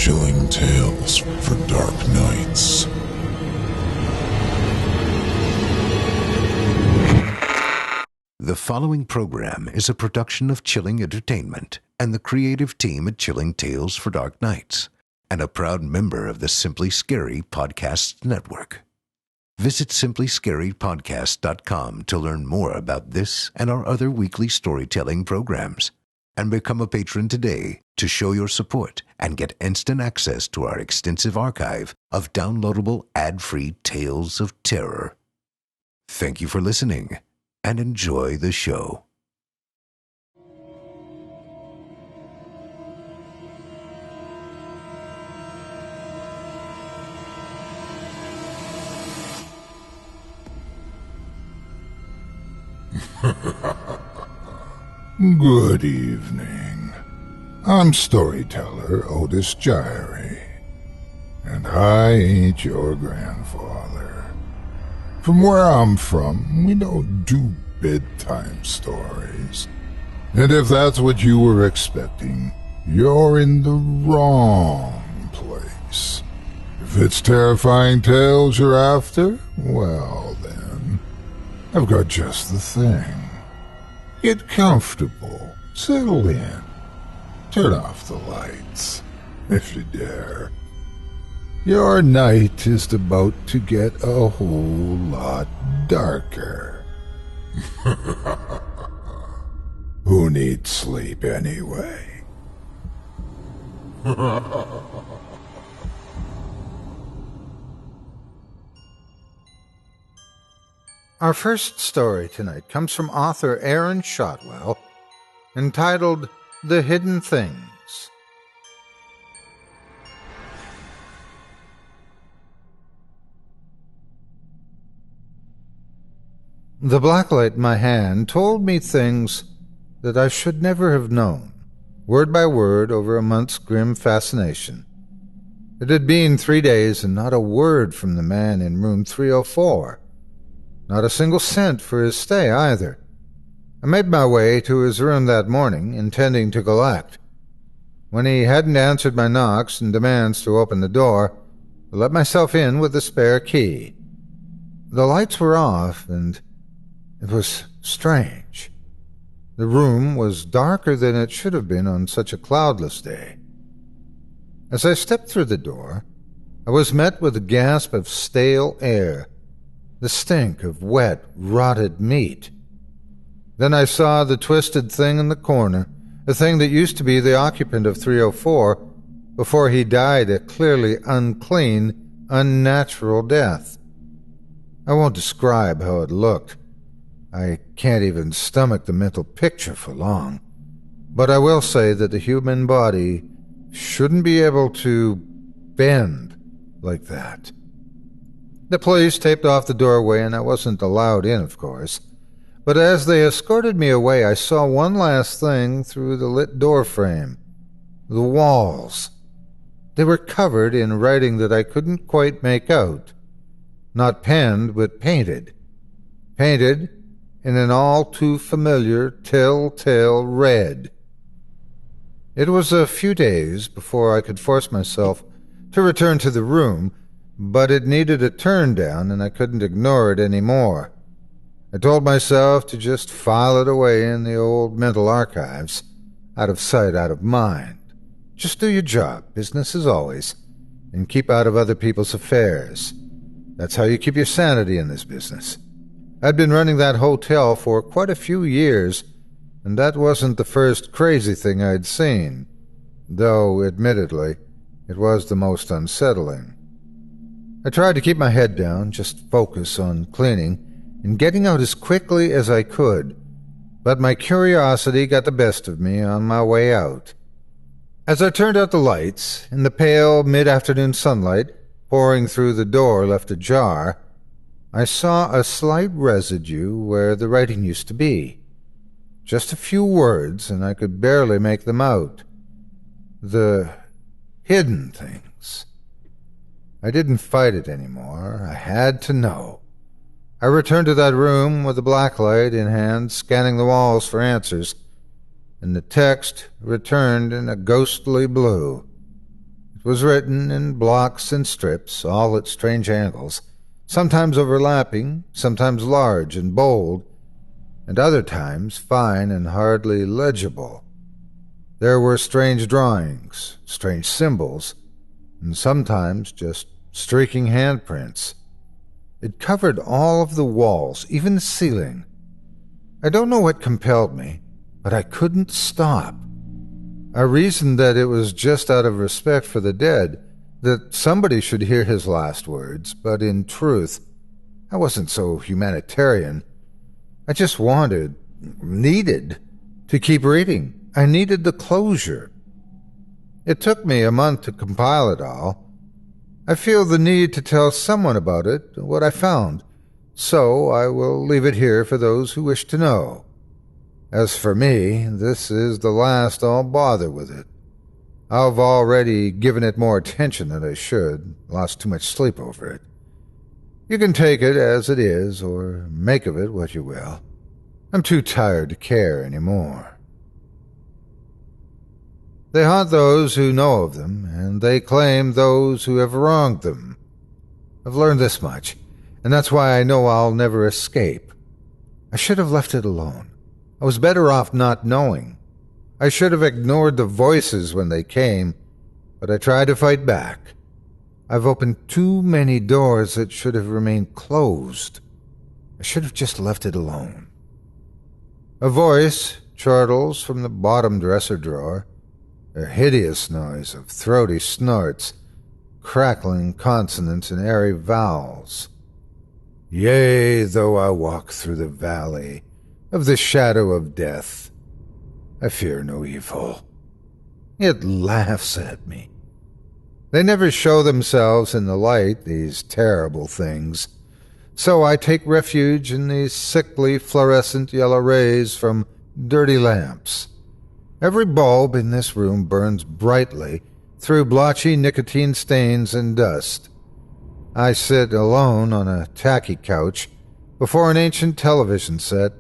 Chilling tales for dark nights. The following program is a production of Chilling Entertainment and the creative team at Chilling Tales for Dark Nights, and a proud member of the Simply Scary Podcasts Network. Visit simplyscarypodcast.com to learn more about this and our other weekly storytelling programs, and become a patron today to show your support and get instant access to our extensive archive of downloadable ad-free tales of terror. Thank you for listening, and enjoy the show. Good evening. I'm storyteller Otis Gyrie, and I ain't your grandfather. From where I'm from, we don't do bedtime stories. And if that's what you were expecting, you're in the wrong place. If it's terrifying tales you're after, well then, I've got just the thing. Get comfortable, settle in, turn off the lights, if you dare. Your night is about to get a whole lot darker. Who needs sleep anyway? Our first story tonight comes from author Aaron Shotwell, entitled The Hidden Things. The blacklight in my hand told me things that I should never have known, word by word over a month's grim fascination. It had been 3 days and not a word from the man in room 304. Not a single cent for his stay either. I made my way to his room that morning, intending to collect. When he hadn't answered my knocks and demands to open the door, I let myself in with a spare key. The lights were off, and it was strange. The room was darker than it should have been on such a cloudless day. As I stepped through the door, I was met with a gasp of stale air, the stink of wet, rotted meat. Then I saw the twisted thing in the corner, the thing that used to be the occupant of 304 before he died a clearly unclean, unnatural death. I won't describe how it looked. I can't even stomach the mental picture for long. But I will say that the human body shouldn't be able to bend like that. The police taped off the doorway, and I wasn't allowed in, of course. But as they escorted me away, I saw one last thing through the lit door frame. The walls. They were covered in writing that I couldn't quite make out. Not penned, but painted. Painted in an all-too-familiar telltale red. It was a few days before I could force myself to return to the room, but it needed a turn down, and I couldn't ignore it any more. I told myself to just file it away in the old mental archives, out of sight, out of mind. Just do your job, business as always, and keep out of other people's affairs. That's how you keep your sanity in this business. I'd been running that hotel for quite a few years, and that wasn't the first crazy thing I'd seen, though, admittedly, it was the most unsettling. I tried to keep my head down, just focus on cleaning and getting out as quickly as I could, but my curiosity got the best of me on my way out. As I turned out the lights, and the pale mid-afternoon sunlight pouring through the door left ajar, I saw a slight residue where the writing used to be. Just a few words, and I could barely make them out. The hidden things. I didn't fight it anymore. I had to know. I returned to that room with the blacklight in hand, scanning the walls for answers, and the text returned in a ghostly blue. It was written in blocks and strips, all at strange angles, sometimes overlapping, sometimes large and bold, and other times fine and hardly legible. There were strange drawings, strange symbols, and sometimes just streaking handprints. It covered all of the walls, even the ceiling. I don't know what compelled me, but I couldn't stop. I reasoned that it was just out of respect for the dead, that somebody should hear his last words, but in truth, I wasn't so humanitarian. I just needed to keep reading. I needed the closure. It took me a month to compile it all. I feel the need to tell someone about it, what I found, so I will leave it here for those who wish to know. As for me, this is the last I'll bother with it. I've already given it more attention than I should, lost too much sleep over it. You can take it as it is, or make of it what you will. I'm too tired to care anymore. They haunt those who know of them, and they claim those who have wronged them. I've learned this much, and that's why I know I'll never escape. I should have left it alone. I was better off not knowing. I should have ignored the voices when they came, but I tried to fight back. I've opened too many doors that should have remained closed. I should have just left it alone. A voice chortles from the bottom dresser drawer, a hideous noise of throaty snorts, crackling consonants and airy vowels. Yea, though I walk through the valley of the shadow of death, I fear no evil. It laughs at me. They never show themselves in the light, these terrible things, so I take refuge in these sickly fluorescent yellow rays from dirty lamps. Every bulb in this room burns brightly through blotchy nicotine stains and dust. I sit alone on a tacky couch before an ancient television set,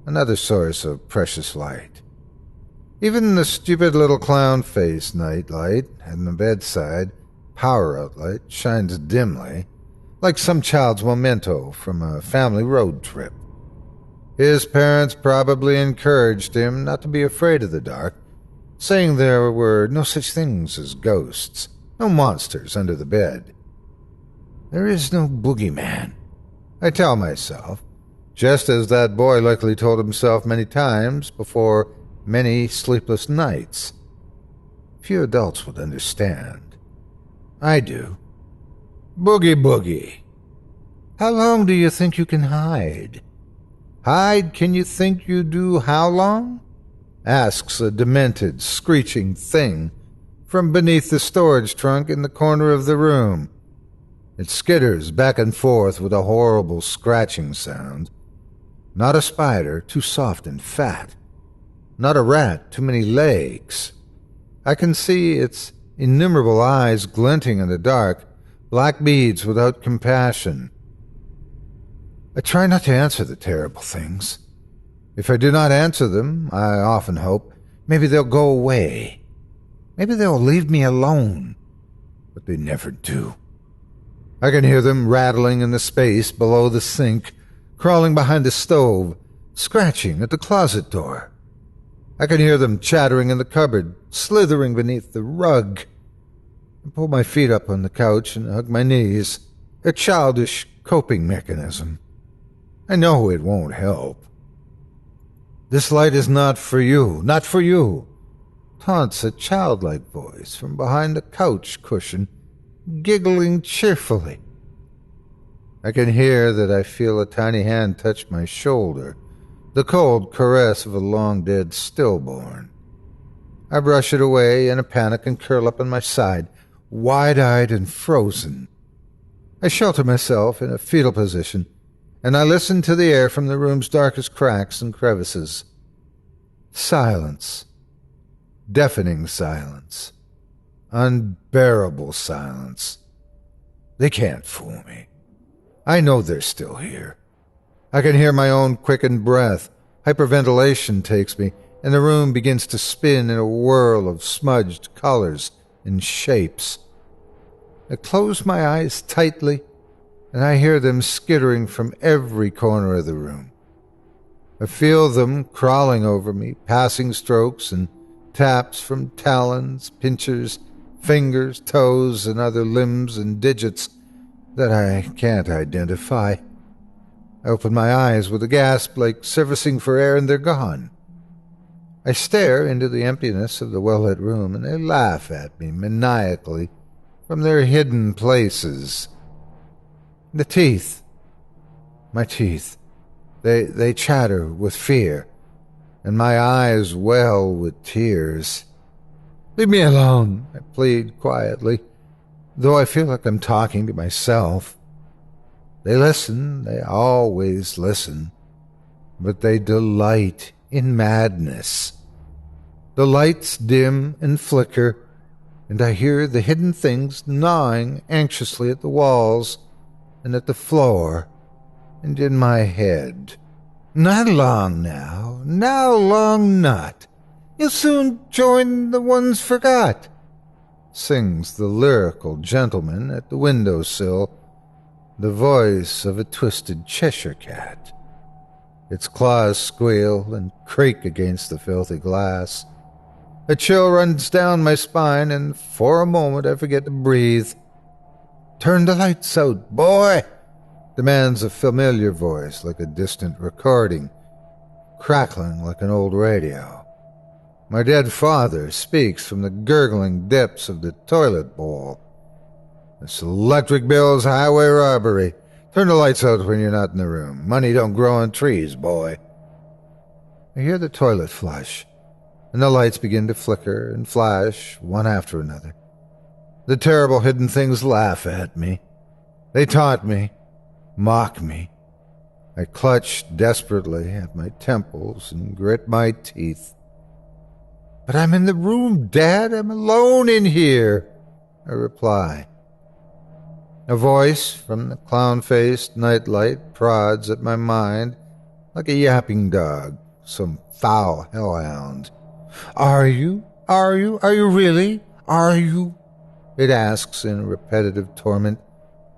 another source of precious light. Even the stupid little clown-face nightlight and the bedside power outlet shines dimly, like some child's memento from a family road trip. His parents probably encouraged him not to be afraid of the dark, saying there were no such things as ghosts, no monsters under the bed. There is no boogeyman, I tell myself, just as that boy likely told himself many times before many sleepless nights. Few adults would understand. I do. Boogie boogie. How long do you think you can hide? Hide can you think you do how long? Asks a demented, screeching thing from beneath the storage trunk in the corner of the room. It skitters back and forth with a horrible scratching sound. Not a spider, too soft and fat. Not a rat, too many legs. I can see its innumerable eyes glinting in the dark, black beads without compassion. I try not to answer the terrible things. If I do not answer them, I often hope, maybe they'll go away. Maybe they'll leave me alone. But they never do. I can hear them rattling in the space below the sink, crawling behind the stove, scratching at the closet door. I can hear them chattering in the cupboard, slithering beneath the rug. I pull my feet up on the couch and hug my knees, a childish coping mechanism. I know it won't help. This light is not for you, not for you, taunts a childlike voice from behind the couch cushion, giggling cheerfully. I can hear that I feel a tiny hand touch my shoulder, the cold caress of a long-dead stillborn. I brush it away in a panic and curl up on my side, wide-eyed and frozen. I shelter myself in a fetal position, and I listen to the air from the room's darkest cracks and crevices. Silence. Deafening silence. Unbearable silence. They can't fool me. I know they're still here. I can hear my own quickened breath. Hyperventilation takes me, and the room begins to spin in a whirl of smudged colors and shapes. I close my eyes tightly, and I hear them skittering from every corner of the room. I feel them crawling over me, passing strokes and taps from talons, pinchers, fingers, toes, and other limbs and digits that I can't identify. I open my eyes with a gasp like servicing for air, and they're gone. I stare into the emptiness of the well-lit room, and they laugh at me maniacally from their hidden places. The teeth. My teeth. They chatter with fear, and my eyes well with tears. "Leave me alone," I plead quietly, though I feel like I'm talking to myself. They listen, they always listen, but they delight in madness. The lights dim and flicker, and I hear the hidden things gnawing anxiously at the walls and at the floor and in my head. "Not long now long not. You'll soon join the ones forgot," sings the lyrical gentleman at the windowsill, the voice of a twisted Cheshire cat. Its claws squeal and creak against the filthy glass. A chill runs down my spine, and for a moment I forget to breathe. "Turn the lights out, boy," demands a familiar voice like a distant recording, crackling like an old radio. My dead father speaks from the gurgling depths of the toilet bowl. "This electric bill's highway robbery. Turn the lights out when you're not in the room. Money don't grow on trees, boy." I hear the toilet flush, and the lights begin to flicker and flash one after another. The terrible hidden things laugh at me. They taunt me, mock me. I clutch desperately at my temples and grit my teeth. "But I'm in the room, Dad. I'm alone in here," I reply. A voice from the clown-faced nightlight prods at my mind like a yapping dog, some foul hellhound. Are you really? Are you?" it asks in repetitive torment,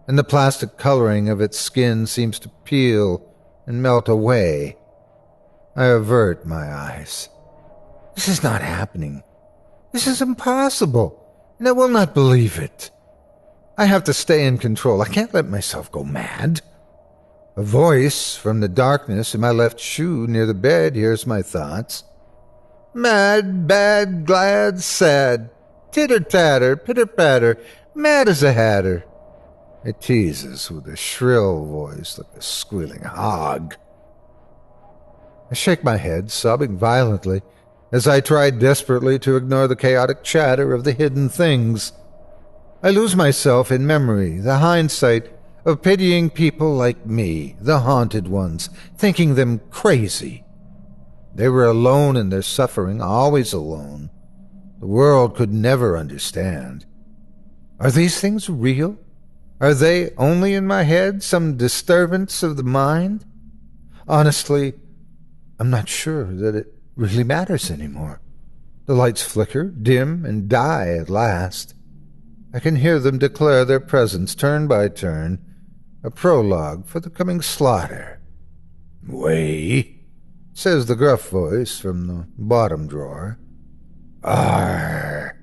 and the plastic coloring of its skin seems to peel and melt away. I avert my eyes. This is not happening. This is impossible, and I will not believe it. I have to stay in control. I can't let myself go mad. A voice from the darkness in my left shoe near the bed hears my thoughts. "Mad, bad, glad, sad, titter-tatter, pitter-patter, mad as a hatter." It teases with a shrill voice like a squealing hog. I shake my head, sobbing violently, as I try desperately to ignore the chaotic chatter of the hidden things. I lose myself in memory, the hindsight of pitying people like me, the haunted ones, thinking them crazy. They were alone in their suffering, always alone. The world could never understand. Are these things real? Are they only in my head, some disturbance of the mind? Honestly, I'm not sure that it really matters anymore. The lights flicker, dim, and die at last. I can hear them declare their presence turn by turn, a prologue for the coming slaughter. "Way," says the gruff voice from the bottom drawer. "Arr,"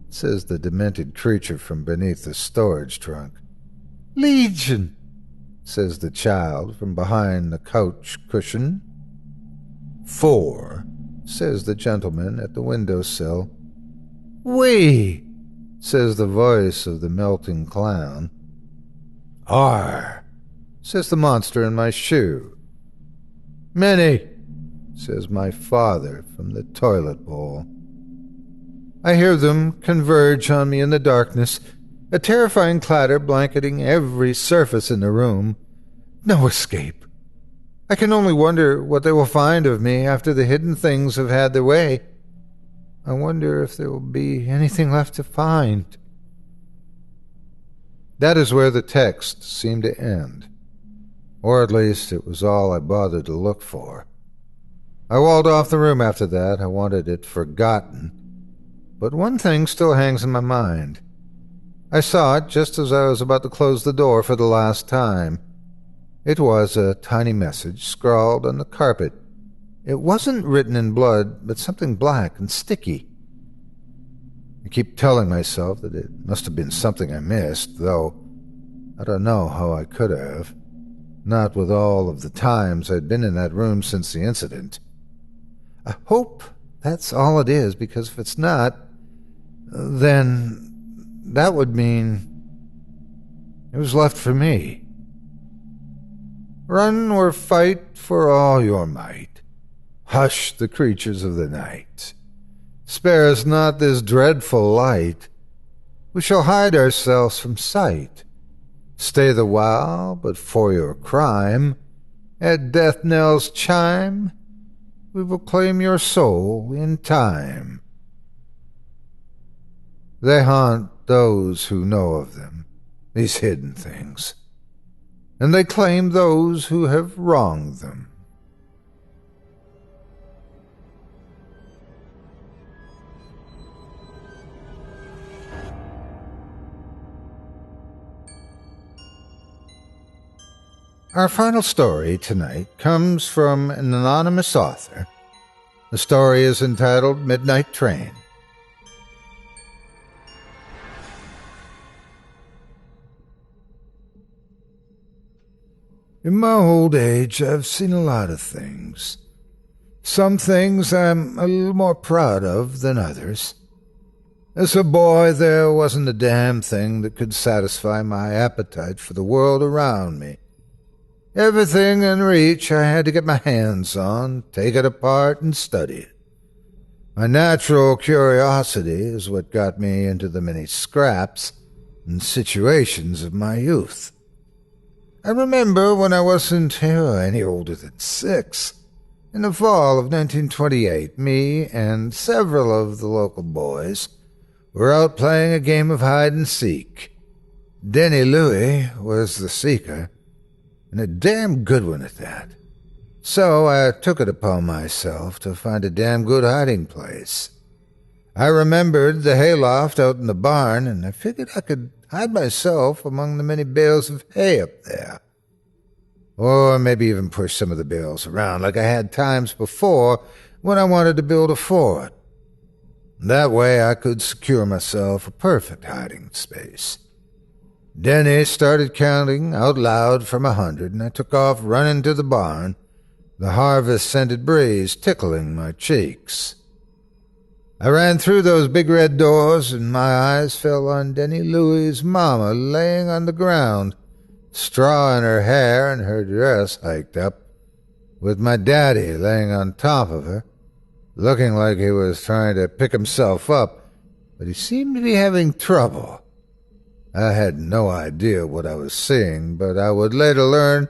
says the demented creature from beneath the storage trunk. "Legion," says the child from behind the couch cushion. "4," says the gentleman at the windowsill. "We," says the voice of the melting clown. "Arr," says the monster in my shoe. "Many," says my father from the toilet bowl. I hear them converge on me in the darkness, a terrifying clatter blanketing every surface in the room. No escape. I can only wonder what they will find of me after the hidden things have had their way. I wonder if there will be anything left to find. That is where the text seemed to end, or at least it was all I bothered to look for. I walled off the room after that. I wanted it forgotten. But one thing still hangs in my mind. I saw it just as I was about to close the door for the last time. It was a tiny message scrawled on the carpet. It wasn't written in blood, but something black and sticky. I keep telling myself that it must have been something I missed, though I don't know how I could have. Not with all of the times I'd been in that room since the incident. I hope that's all it is, because if it's not, then that would mean it was left for me. Run or fight for all your might. Hush the creatures of the night. Spare us not this dreadful light. We shall hide ourselves from sight. Stay the while, but for your crime, at death knell's chime, we will claim your soul in time. They haunt those who know of them, these hidden things, and they claim those who have wronged them. Our final story tonight comes from an anonymous author. The story is entitled Midnight Train. In my old age, I've seen a lot of things. Some things I'm a little more proud of than others. As a boy, there wasn't a damn thing that could satisfy my appetite for the world around me. Everything in reach I had to get my hands on, take it apart, and study it. My natural curiosity is what got me into the many scraps and situations of my youth. I remember when I wasn't any older than 6. In the fall of 1928, me and several of the local boys were out playing a game of hide-and-seek. Denny Louie was the seeker, and a damn good one at that. So I took it upon myself to find a damn good hiding place. I remembered the hayloft out in the barn, and I figured I could hide myself among the many bales of hay up there. Or maybe even push some of the bales around like I had times before when I wanted to build a fort. That way I could secure myself a perfect hiding space. Denny started counting out loud from 100, and I took off running to the barn, the harvest-scented breeze tickling my cheeks. I ran through those big red doors, and my eyes fell on Denny Louie's mama laying on the ground, straw in her hair and her dress hiked up, with my daddy laying on top of her, looking like he was trying to pick himself up, but he seemed to be having trouble. I had no idea what I was seeing, but I would later learn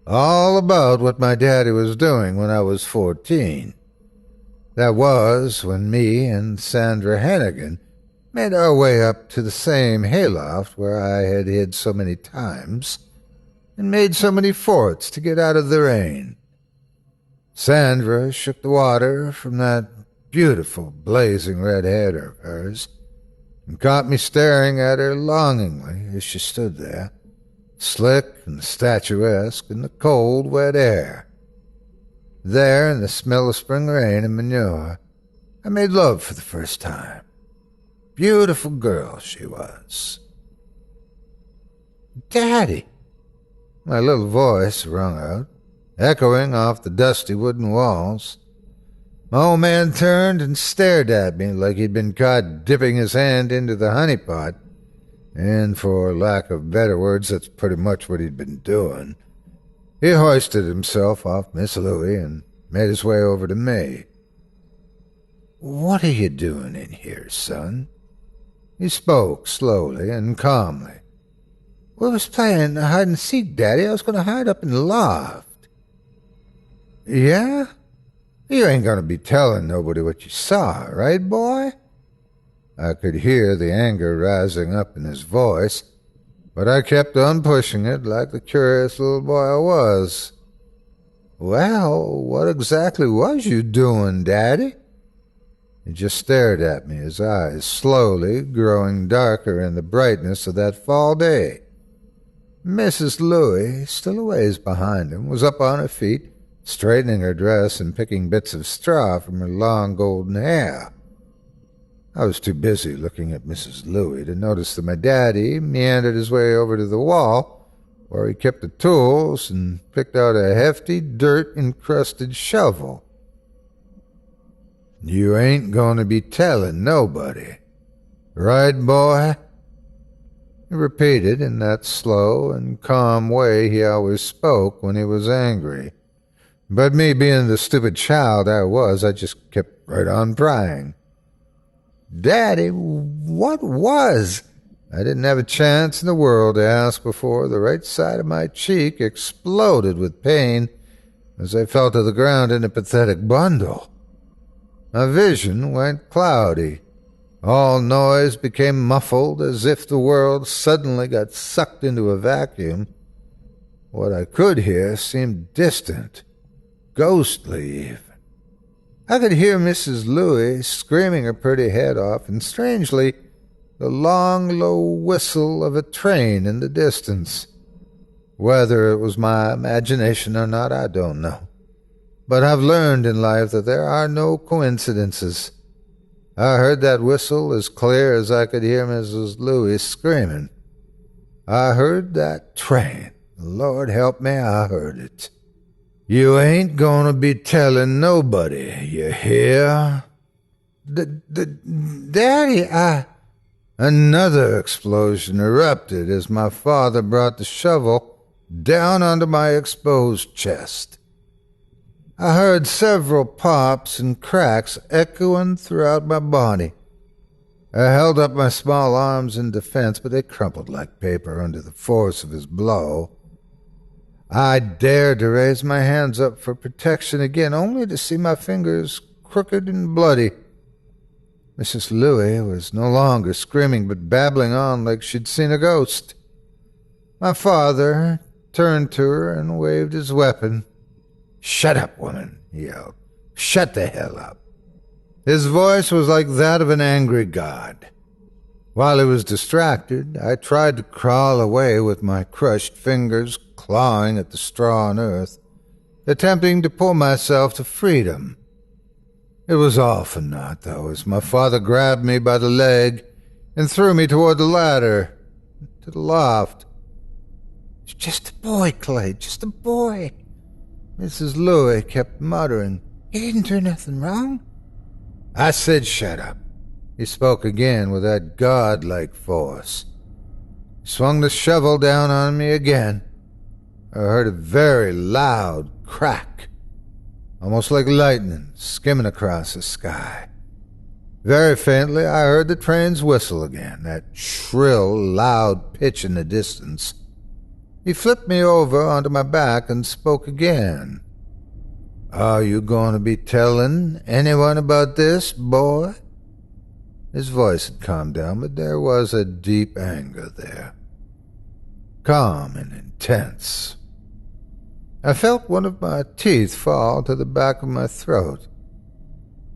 all about what my daddy was doing when I was 14. That was when me and Sandra Hannigan made our way up to the same hayloft where I had hid so many times and made so many forts to get out of the rain. Sandra shook the water from that beautiful blazing red head of hers and caught me staring at her longingly as she stood there, slick and statuesque in the cold, wet air. There, in the smell of spring rain and manure, I made love for the first time. Beautiful girl she was. "Daddy!" my little voice rung out, echoing off the dusty wooden walls. My old man turned and stared at me like he'd been caught dipping his hand into the honey pot, and for lack of better words, that's pretty much what he'd been doing. He hoisted himself off Miss Louie and made his way over to me. "What are you doing in here, son?" He spoke slowly and calmly. "We was playing hide-and-seek, Daddy. I was going to hide up in the loft." "Yeah? You ain't going to be telling nobody what you saw, right, boy?" I could hear the anger rising up in his voice, but I kept on pushing it like the curious little boy I was. "Well, what exactly was you doing, Daddy?" He just stared at me, his eyes slowly growing darker in the brightness of that fall day. Mrs. Louis, still a ways behind him, was up on her feet, straightening her dress and picking bits of straw from her long golden hair. I was too busy looking at Mrs. Louis to notice that my daddy meandered his way over to the wall, where he kept the tools, and picked out a hefty, dirt-encrusted shovel. "You ain't going to be telling nobody, right, boy?" He repeated in that slow and calm way he always spoke when he was angry. But me being the stupid child I was, I just kept right on prying. "Daddy, what was?" I didn't have a chance in the world to ask before the right side of my cheek exploded with pain as I fell to the ground in a pathetic bundle. My vision went cloudy. All noise became muffled as if the world suddenly got sucked into a vacuum. What I could hear seemed distant, ghostly even. I could hear Mrs. Louis screaming her pretty head off, and strangely, the long, low whistle of a train in the distance. Whether it was my imagination or not, I don't know. But I've learned in life that there are no coincidences. I heard that whistle as clear as I could hear Mrs. Louis screaming. I heard that train. Lord help me, I heard it. "You ain't gonna be telling nobody, you hear?" Daddy, Another explosion erupted as my father brought the shovel down onto my exposed chest. I heard several pops and cracks echoing throughout my body. I held up my small arms in defense, but they crumpled like paper under the force of his blow. I dared to raise my hands up for protection again, only to see my fingers crooked and bloody. Mrs. Louis was no longer screaming, but babbling on like she'd seen a ghost. My father turned to her and waved his weapon. "Shut up, woman," he yelled. "Shut the hell up." His voice was like that of an angry god. While he was distracted, I tried to crawl away with my crushed fingers clawing at the straw and earth, attempting to pull myself to freedom. It was all for naught, though, as my father grabbed me by the leg and threw me toward the ladder, to the loft. "It's just a boy, Clay, just a boy," Mrs. Louis kept muttering. "He didn't do nothing wrong." I said, "Shut up." He spoke again with that god-like force. He swung the shovel down on me again. I heard a very loud crack, almost like lightning skimming across the sky. Very faintly, I heard the train's whistle again, that shrill, loud pitch in the distance. He flipped me over onto my back and spoke again. "Are you going to be telling anyone about this, boy?" His voice had calmed down, but there was a deep anger there. Calm and intense. I felt one of my teeth fall to the back of my throat.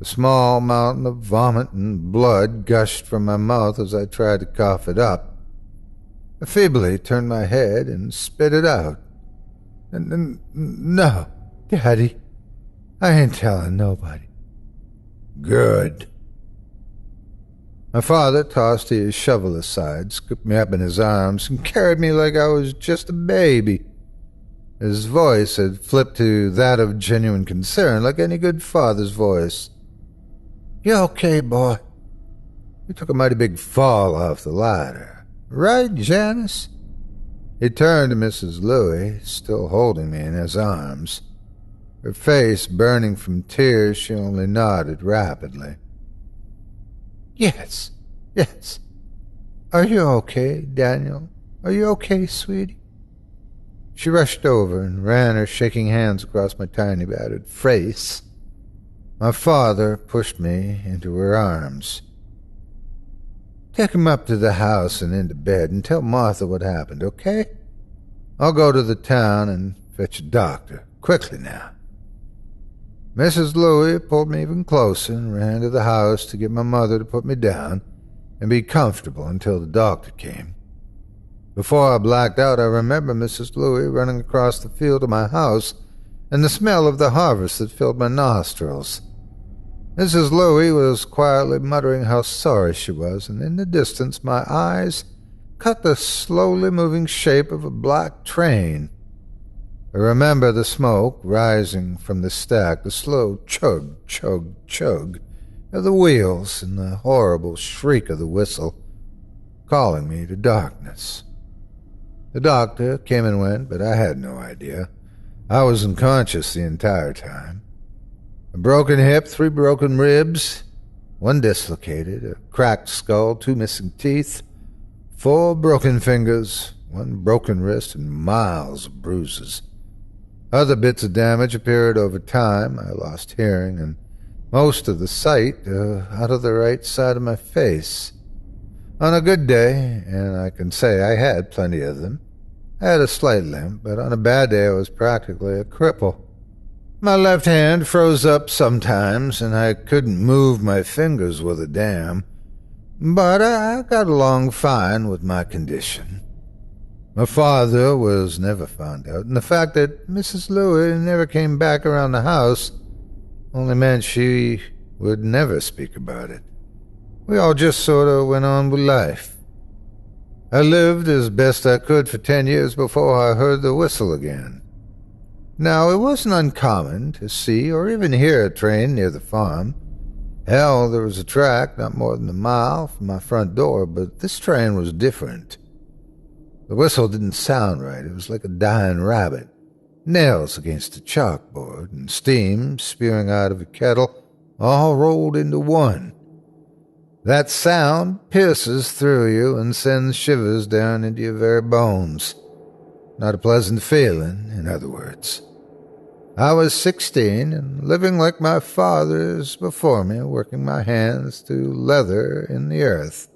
A small mountain of vomit and blood gushed from my mouth as I tried to cough it up. I feebly turned my head and spit it out. "No, Daddy, I ain't telling nobody." "Good." My father tossed his shovel aside, scooped me up in his arms, and carried me like I was just a baby. His voice had flipped to that of genuine concern, like any good father's voice. "You okay, boy? You took a mighty big fall off the ladder. Right, Janice?" He turned to Mrs. Louis, still holding me in his arms. Her face burning from tears, she only nodded rapidly. Yes. Are you okay, Daniel? Are you okay, sweetie?" She rushed over and ran her shaking hands across my tiny battered face. My father pushed me into her arms. "Take him up to the house and into bed and tell Martha what happened, okay? I'll go to the town and fetch a doctor. Quickly now." Mrs. Louis pulled me even closer and ran to the house to get my mother to put me down and be comfortable until the doctor came. Before I blacked out, I remember Mrs. Louis running across the field to my house and the smell of the harvest that filled my nostrils. Mrs. Louis was quietly muttering how sorry she was, and in the distance my eyes caught the slowly moving shape of a black train. I remember the smoke rising from the stack, the slow chug, chug, chug of the wheels, and the horrible shriek of the whistle, calling me to darkness. The doctor came and went, but I had no idea. I was unconscious the entire time. A broken hip, 3 broken ribs, 1 dislocated, a cracked skull, 2 missing teeth, 4 broken fingers, 1 broken wrist, and miles of bruises. Other bits of damage appeared over time. I lost hearing and most of the sight out of the right side of my face. On a good day, and I can say I had plenty of them, I had a slight limp, but on a bad day I was practically a cripple. My left hand froze up sometimes, and I couldn't move my fingers with a damn, but I got along fine with my condition. My father was never found out, and the fact that Mrs. Louis never came back around the house only meant she would never speak about it. We all just sort of went on with life. I lived as best I could for 10 years before I heard the whistle again. Now, it wasn't uncommon to see or even hear a train near the farm. Hell, there was a track not more than a mile from my front door, but this train was different. The whistle didn't sound right. It was like a dying rabbit, nails against a chalkboard, and steam spewing out of a kettle, all rolled into one. That sound pierces through you and sends shivers down into your very bones. Not a pleasant feeling, in other words. I was 16 and living like my fathers before me, working my hands to leather in the earth.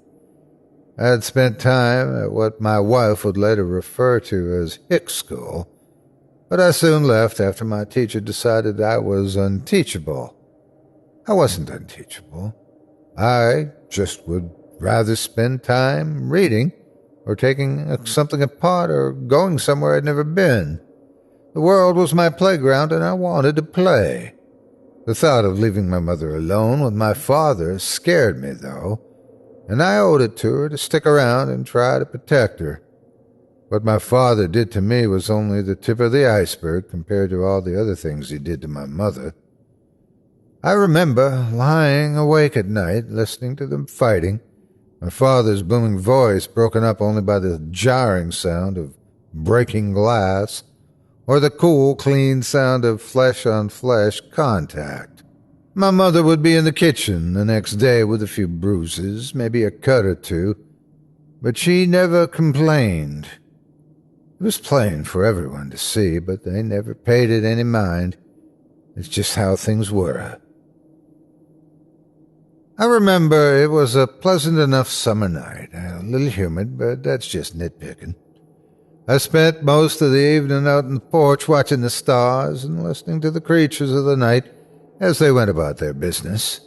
I had spent time at what my wife would later refer to as hick school, but I soon left after my teacher decided I was unteachable. I wasn't unteachable. I just would rather spend time reading or taking something apart or going somewhere I'd never been. The world was my playground and I wanted to play. The thought of leaving my mother alone with my father scared me, though, and I owed it to her to stick around and try to protect her. What my father did to me was only the tip of the iceberg compared to all the other things he did to my mother. I remember lying awake at night, listening to them fighting, my father's booming voice broken up only by the jarring sound of breaking glass, or the cool, clean sound of flesh-on-flesh contact. My mother would be in the kitchen the next day with a few bruises, maybe a cut or two, but she never complained. It was plain for everyone to see, but they never paid it any mind. It's just how things were. I remember it was a pleasant enough summer night, a little humid, but that's just nitpicking. I spent most of the evening out on the porch watching the stars and listening to the creatures of the night as they went about their business.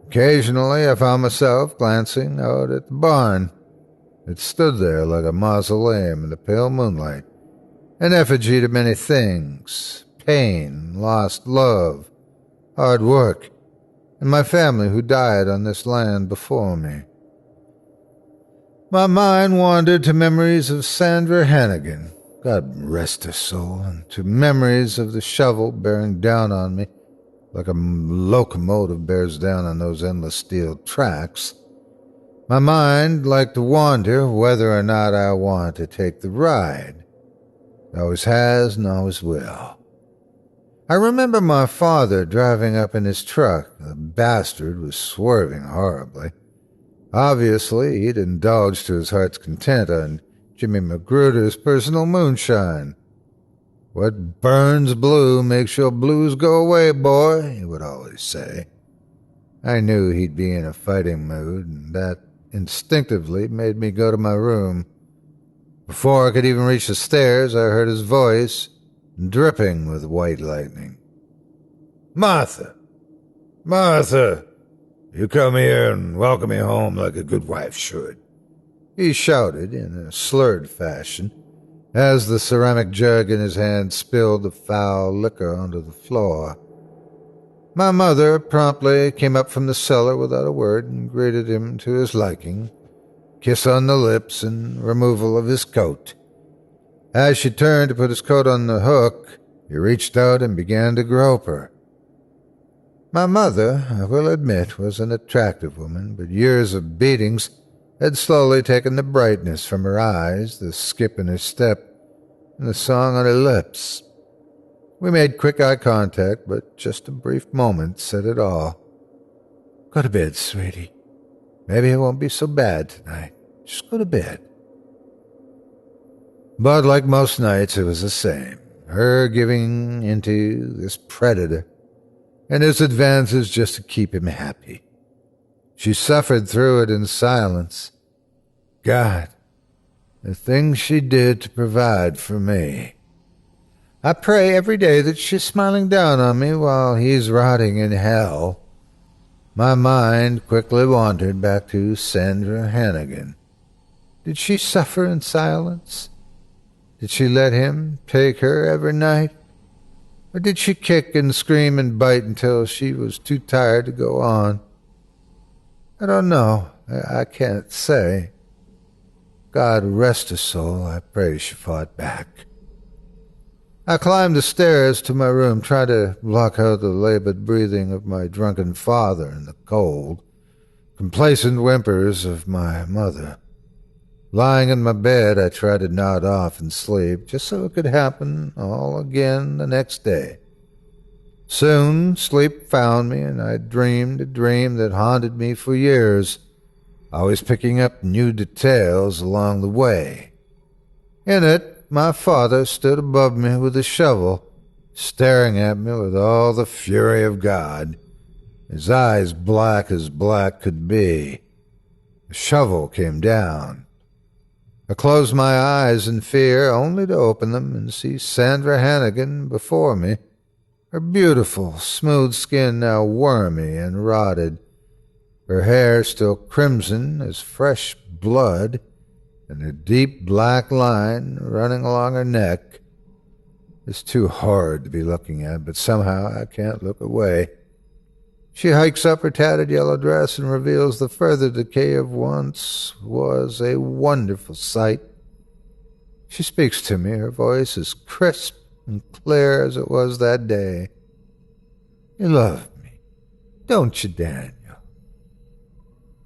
Occasionally I found myself glancing out at the barn. It stood there like a mausoleum in the pale moonlight, an effigy to many things: pain, lost love, hard work, and my family who died on this land before me. My mind wandered to memories of Sandra Hannigan, God rest her soul, and to memories of the shovel bearing down on me like a locomotive bears down on those endless steel tracks. My mind liked to wander whether or not I want to take the ride. It always has and always will. I remember my father driving up in his truck. The bastard was swerving horribly. Obviously, he'd indulged to his heart's content on Jimmy Magruder's personal moonshine. "What burns blue makes your blues go away, boy," he would always say. I knew he'd be in a fighting mood, and that instinctively made me go to my room. Before I could even reach the stairs, I heard his voice, dripping with white lightning. Martha! Martha! You come here and welcome me home like a good wife should," he shouted in a slurred fashion, as the ceramic jug in his hand spilled the foul liquor onto the floor. My mother promptly came up from the cellar without a word and greeted him to his liking, kiss on the lips and removal of his coat. As she turned to put his coat on the hook, he reached out and began to grope her. My mother, I will admit, was an attractive woman, but years of beatings had slowly taken the brightness from her eyes, the skip in her step, and the song on her lips. We made quick eye contact, but just a brief moment said it all. "Go to bed, sweetie. Maybe it won't be so bad tonight. Just go to bed." But like most nights, it was the same. Her giving into this predator and his advances just to keep him happy. She suffered through it in silence. God, the things she did to provide for me. I pray every day that she's smiling down on me while he's rotting in hell. My mind quickly wandered back to Sandra Hannigan. Did she suffer in silence? Did she let him take her every night? Or did she kick and scream and bite until she was too tired to go on? I don't know. I can't say. God rest her soul, I pray she fought back. I climbed the stairs to my room, tried to block out the labored breathing of my drunken father and the cold, complacent whimpers of my mother. Lying in my bed, I tried to nod off and sleep, just so it could happen all again the next day. Soon, sleep found me, and I dreamed a dream that haunted me for years, always picking up new details along the way. In it, my father stood above me with a shovel, staring at me with all the fury of God, his eyes black as black could be. The shovel came down. I closed my eyes in fear, only to open them and see Sandra Hannigan before me, her beautiful, smooth skin now wormy and rotted, her hair still crimson as fresh blood, and a deep black line running along her neck. It's too horrid to be looking at, but somehow I can't look away. She hikes up her tattered yellow dress and reveals the further decay of once was a wonderful sight. She speaks to me, her voice as crisp and clear as it was that day. "You love me, don't you, Daniel?"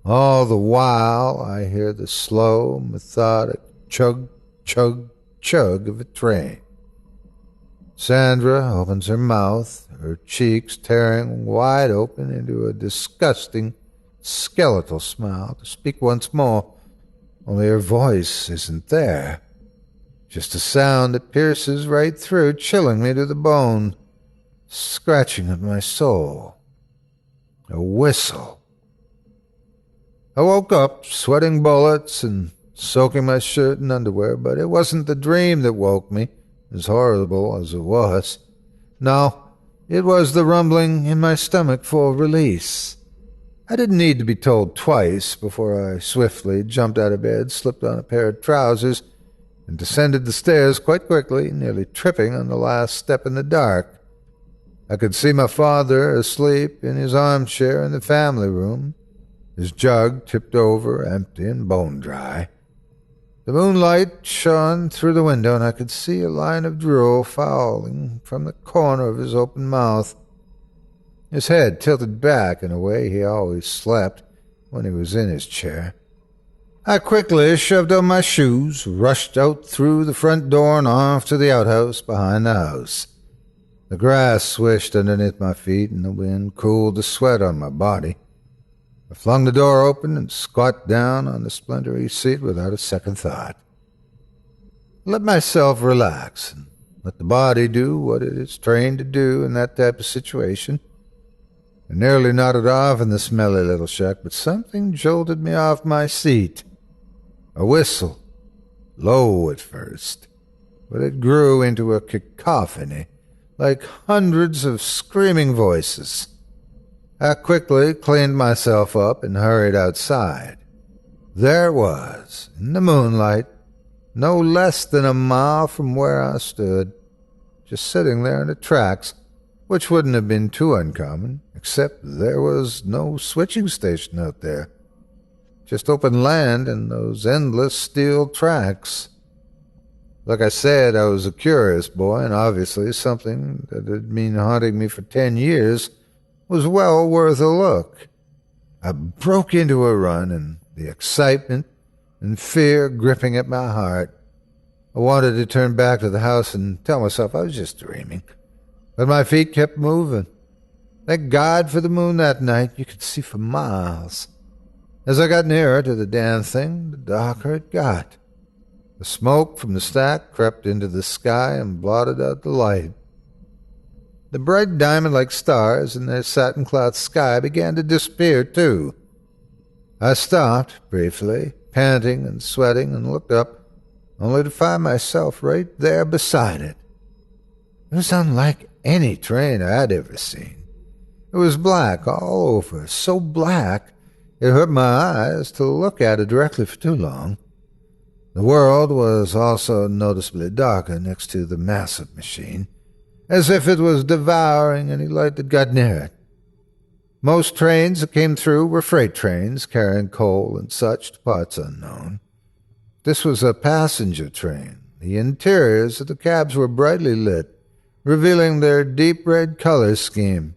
All the while, I hear the slow, methodic chug, chug, chug of a train. Sandra opens her mouth, her cheeks tearing wide open into a disgusting, skeletal smile, to speak once more, only her voice isn't there. Just a sound that pierces right through, chilling me to the bone, scratching at my soul. A whistle. I woke up, sweating bullets and soaking my shirt and underwear, but it wasn't the dream that woke me, as horrible as it was. No, it was the rumbling in my stomach for release. I didn't need to be told twice before I swiftly jumped out of bed, slipped on a pair of trousers, and descended the stairs quite quickly, nearly tripping on the last step in the dark. I could see my father asleep in his armchair in the family room, his jug tipped over, empty and bone-dry. The moonlight shone through the window, and I could see a line of drool falling from the corner of his open mouth. His head tilted back in a way he always slept when he was in his chair. I quickly shoved on my shoes, rushed out through the front door and off to the outhouse behind the house. The grass swished underneath my feet, and the wind cooled the sweat on my body. I flung the door open and squat down on the splintery seat without a second thought. Let myself relax and let the body do what it is trained to do in that type of situation. I nearly nodded off in the smelly little shack, but something jolted me off my seat. A whistle, low at first, but it grew into a cacophony, like hundreds of screaming voices. I quickly cleaned myself up and hurried outside. There it was, in the moonlight, no less than a mile from where I stood, just sitting there in the tracks, which wouldn't have been too uncommon, except there was no switching station out there. Just open land and those endless steel tracks. Like I said, I was a curious boy, and obviously something that had been haunting me for 10 years was well worth a look. I broke into a run, and the excitement and fear gripping at my heart. I wanted to turn back to the house and tell myself I was just dreaming, but my feet kept moving. Thank God for the moon that night. You could see for miles. As I got nearer to the damn thing, the darker it got. The smoke from the stack crept into the sky and blotted out the light. The bright diamond-like stars in their satin-cloth sky began to disappear, too. I stopped, briefly, panting and sweating, and looked up, only to find myself right there beside it. It was unlike any train I'd ever seen. It was black all over, so black it hurt my eyes to look at it directly for too long. The world was also noticeably darker next to the massive machine, as if it was devouring any light that got near it. Most trains that came through were freight trains carrying coal and such to parts unknown. This was a passenger train. The interiors of the cabs were brightly lit, revealing their deep red color scheme.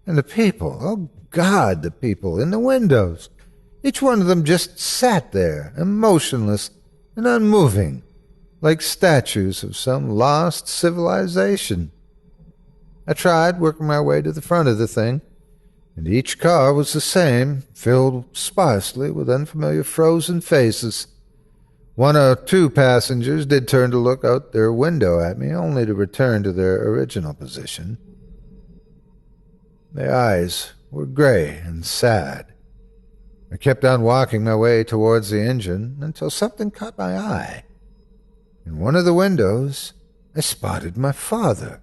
And the people, oh God, the people in the windows. Each one of them just sat there, emotionless and unmoving, like statues of some lost civilization. I tried working my way to the front of the thing, and each car was the same, filled sparsely with unfamiliar frozen faces. One or two passengers did turn to look out their window at me, only to return to their original position. Their eyes were gray and sad. I kept on walking my way towards the engine until something caught my eye. In one of the windows, I spotted my father.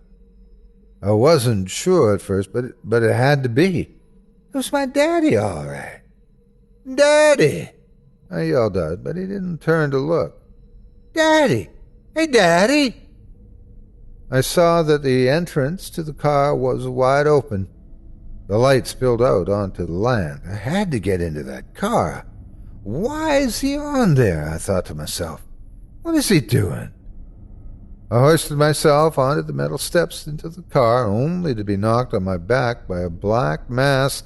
I wasn't sure at first, but it had to be. It was my daddy, all right. "Daddy!" I yelled out, but he didn't turn to look. "Daddy! Hey, Daddy!" I saw that the entrance to the car was wide open. The light spilled out onto the land. I had to get into that car. Why is he on there? I thought to myself. What is he doing? I hoisted myself onto the metal steps into the car, only to be knocked on my back by a black mass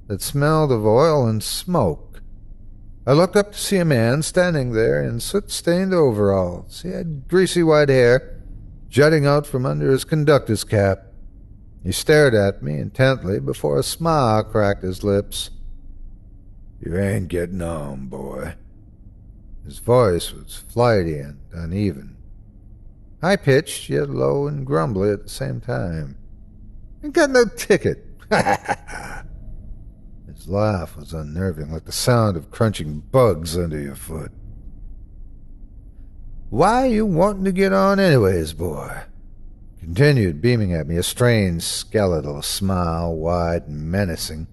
that smelled of oil and smoke. I looked up to see a man standing there in soot-stained overalls. He had greasy white hair jutting out from under his conductor's cap. He stared at me intently before a smile cracked his lips. "You ain't getting on, boy." His voice was flighty and uneven, high-pitched yet low and grumbly at the same time. "Ain't got no ticket." His laugh was unnerving, like the sound of crunching bugs under your foot. "Why you wanting to get on anyways, boy?" Continued beaming at me, a strange skeletal smile, wide and menacing.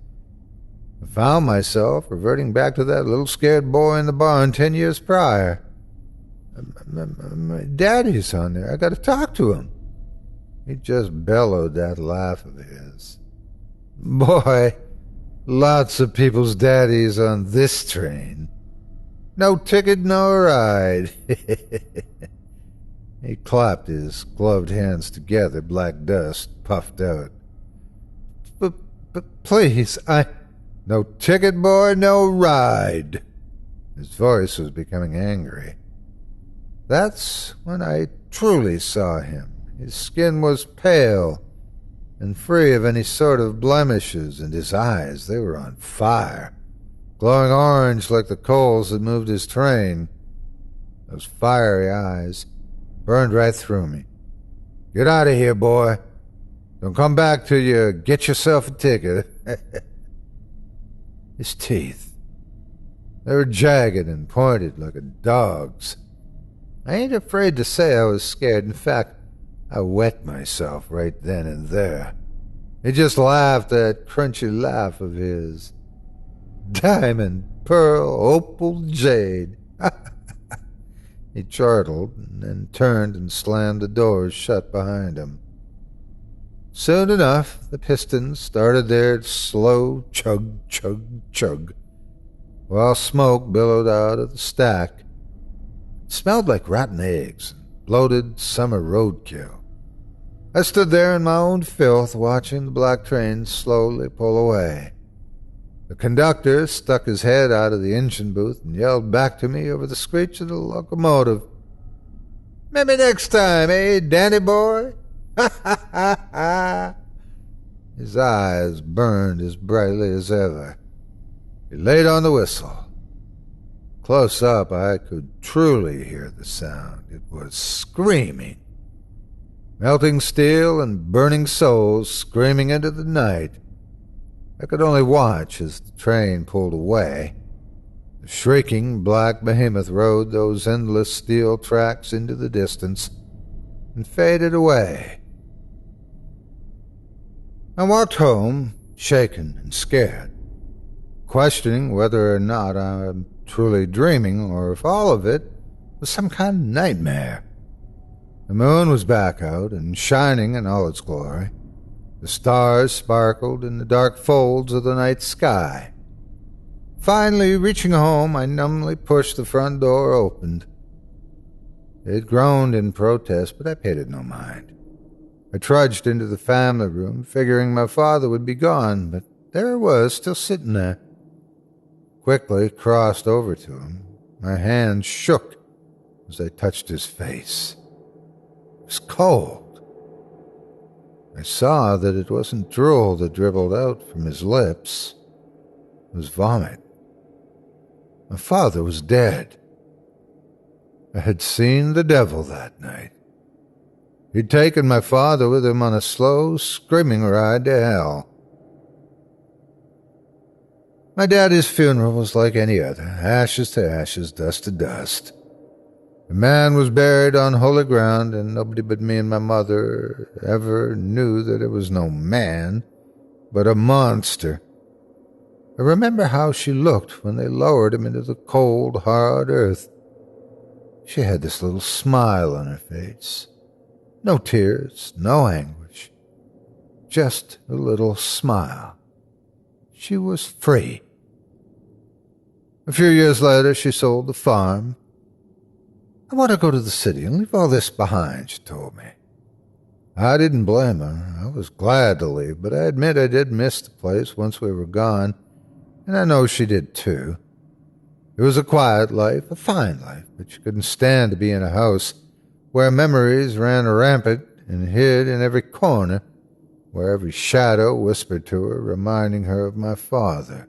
I found myself reverting back to that little scared boy in the barn 10 years prior. My daddy's on there. I got to talk to him." He just bellowed that laugh of his. "Boy, lots of people's daddies on this train. No ticket, no ride." He clapped his gloved hands together, black dust puffed out. But please, No ticket, boy, no ride." His voice was becoming angry. That's when I truly saw him. His skin was pale and free of any sort of blemishes, and his eyes, they were on fire, glowing orange like the coals that moved his train. Those fiery eyes burned right through me. "Get out of here, boy. Don't come back till you get yourself a ticket." His teeth, they were jagged and pointed like a dog's. I ain't afraid to say I was scared. In fact, I wet myself right then and there. He just laughed that crunchy laugh of his. Diamond, pearl, opal, jade. He chortled and then turned and slammed the doors shut behind him. Soon enough, the pistons started their slow chug, chug, chug, while smoke billowed out of the stack. It smelled like rotten eggs and bloated summer roadkill. I stood there in my own filth, watching the black train slowly pull away. The conductor stuck his head out of the engine booth and yelled back to me over the screech of the locomotive. "Maybe next time, eh, Danny boy?" Ha ha ha ha! His eyes burned as brightly as ever. He laid on the whistle. Close up, I could truly hear the sound. It was screaming. Melting steel and burning souls screaming into the night. I could only watch as the train pulled away. The shrieking black behemoth rode those endless steel tracks into the distance and faded away. I walked home, shaken and scared, questioning whether or not I'm truly dreaming or if all of it was some kind of nightmare. The moon was back out and shining in all its glory. The stars sparkled in the dark folds of the night sky. Finally, reaching home, I numbly pushed the front door open. It groaned in protest, but I paid it no mind. I trudged into the family room, figuring my father would be gone, but there he was, still sitting there. Quickly crossed over to him. My hand shook as I touched his face. It was cold. I saw that it wasn't drool that dribbled out from his lips. It was vomit. My father was dead. I had seen the devil that night. He'd taken my father with him on a slow, screaming ride to hell. My daddy's funeral was like any other, ashes to ashes, dust to dust. The man was buried on holy ground, and nobody but me and my mother ever knew that it was no man, but a monster. I remember how she looked when they lowered him into the cold, hard earth. She had this little smile on her face. No tears, no anguish. Just a little smile. She was free. A few years later, she sold the farm. "I want to go to the city and leave all this behind," she told me. I didn't blame her. I was glad to leave, but I admit I did miss the place once we were gone, and I know she did too. It was a quiet life, a fine life, but she couldn't stand to be in a house where memories ran rampant and hid in every corner, where every shadow whispered to her, reminding her of my father.